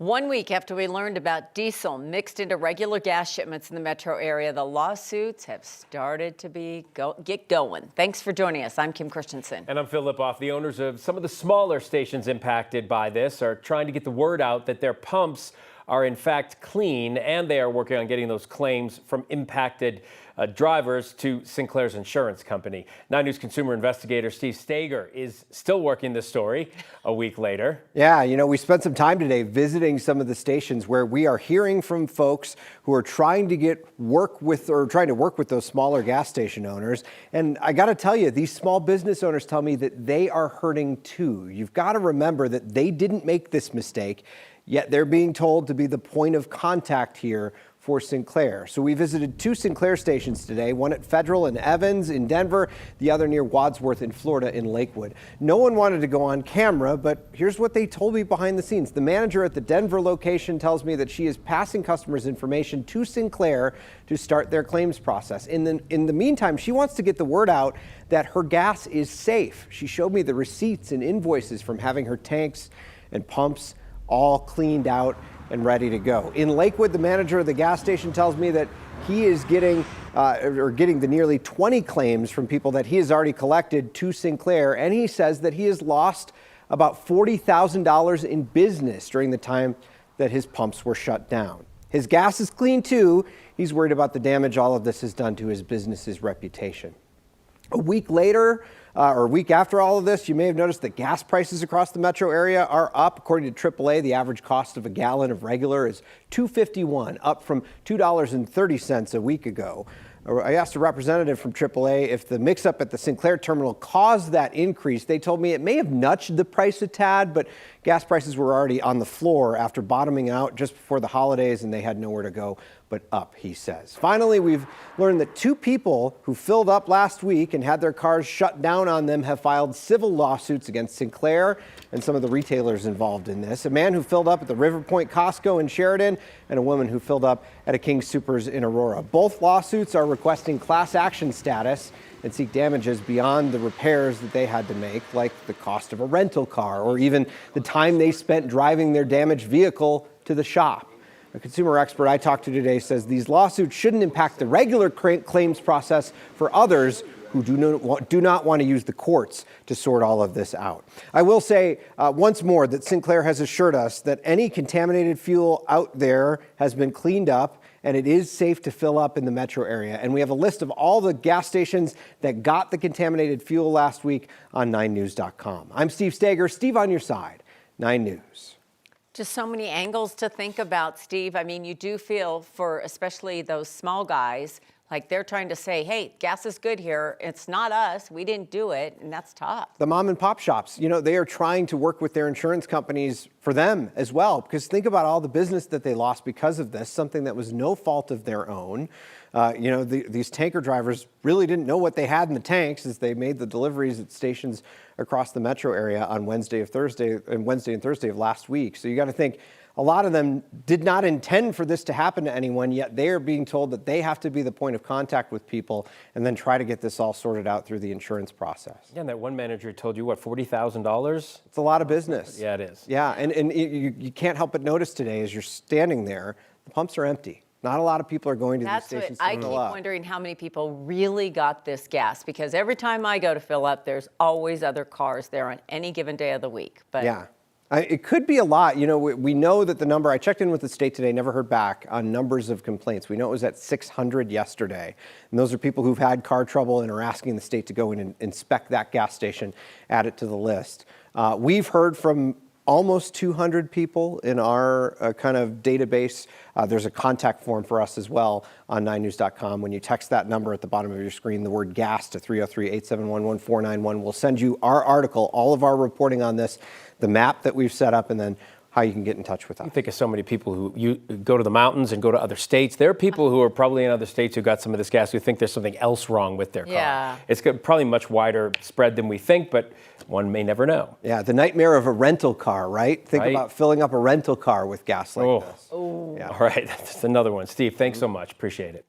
1 week after we learned about diesel mixed into regular gas shipments in the metro area, the lawsuits have started to get going. Thanks for joining us. I'm Kim Christensen. And I'm Phil Lipoff. The owners of some of the smaller stations impacted by this are trying to get the word out that their pumps are in fact clean, and they are working on getting those claims from impacted drivers to Sinclair's insurance company. 9 News consumer investigator Steve Stager is still working this story a week later. Yeah, we spent some time today visiting some of the stations where we are hearing from folks who are trying to work with those smaller gas station owners. And I got to tell you, these small business owners tell me that they are hurting too. You've got to remember that they didn't make this mistake, yet they're being told to be the point of contact here for Sinclair. So we visited 2 Sinclair stations today, one at Federal in Evans in Denver, the other near Wadsworth in Florida in Lakewood. No one wanted to go on camera, but here's what they told me behind the scenes. The manager at the Denver location tells me that she is passing customers' information to Sinclair to start their claims process. In the meantime, she wants to get the word out that her gas is safe. She showed me the receipts and invoices from having her tanks and pumps all cleaned out and ready to go. In Lakewood, the manager of the gas station tells me that he is getting the nearly 20 claims from people that he has already collected to Sinclair, and he says that he has lost about $40,000 in business during the time that his pumps were shut down. His gas is clean too. He's worried about the damage all of this has done to his business's reputation. A week after all of this, you may have noticed that gas prices across the metro area are up. According to AAA, the average cost of a gallon of regular is $2.51, up from $2.30 a week ago. I asked a representative from AAA if the mix-up at the Sinclair terminal caused that increase. They told me it may have nudged the price a tad, but gas prices were already on the floor after bottoming out just before the holidays, and they had nowhere to go but up, he says. Finally, we've learned that 2 people who filled up last week and had their cars shut down on them have filed civil lawsuits against Sinclair and some of the retailers involved in this. A man who filled up at the River Point Costco in Sheridan and a woman who filled up at a King Soopers in Aurora. Both lawsuits are requesting class action status and seek damages beyond the repairs that they had to make, like the cost of a rental car or even the time they spent driving their damaged vehicle to the shop. A consumer expert I talked to today says these lawsuits shouldn't impact the regular claims process for others who do not want to use the courts to sort all of this out. I will say once more that Sinclair has assured us that any contaminated fuel out there has been cleaned up and it is safe to fill up in the metro area. And we have a list of all the gas stations that got the contaminated fuel last week on 9news.com. I'm Steve Stager. Steve on your side, 9 News. Just so many angles to think about, Steve. I mean, you do feel for especially those small guys, like they're trying to say, hey, gas is good here. It's not us. We didn't do it. And that's tough. The mom and pop shops, they are trying to work with their insurance companies for them as well. Because think about all the business that they lost because of this, something that was no fault of their own. These tanker drivers really didn't know what they had in the tanks as they made the deliveries at stations across the metro area on Wednesday and Thursday of last week. So you got to think a lot of them did not intend for this to happen to anyone, yet they are being told that they have to be the point of contact with people and then try to get this all sorted out through the insurance process. Yeah, and that one manager told you, what, $40,000? It's a lot of business. Yeah, it is. Yeah, and you can't help but notice today as you're standing there, the pumps are empty. Not a lot of people are going to these stations to fill up. I keep wondering how many people really got this gas, because every time I go to fill up, there's always other cars there on any given day of the week. But yeah. It could be a lot. We know that the number, I checked in with the state today, never heard back on numbers of complaints. We know it was at 600 yesterday. And those are people who've had car trouble and are asking the state to go in and inspect that gas station, add it to the list. We've heard from almost 200 people in our kind of database. There's a contact form for us as well on 9news.com. When you text that number at the bottom of your screen, the word gas to 303-871-1491, we'll send you our article, all of our reporting on this, the map that we've set up, and then how you can get in touch with us. You think of so many people who you go to the mountains and go to other states. There are people who are probably in other states who got some of this gas who think there's something else wrong with their car. Yeah. It's probably much wider spread than we think, but one may never know. Yeah, the nightmare of a rental car, right? Think about filling up a rental car with gas like this. Oh. Yeah. All right, that's another one. Steve, thanks so much. Appreciate it.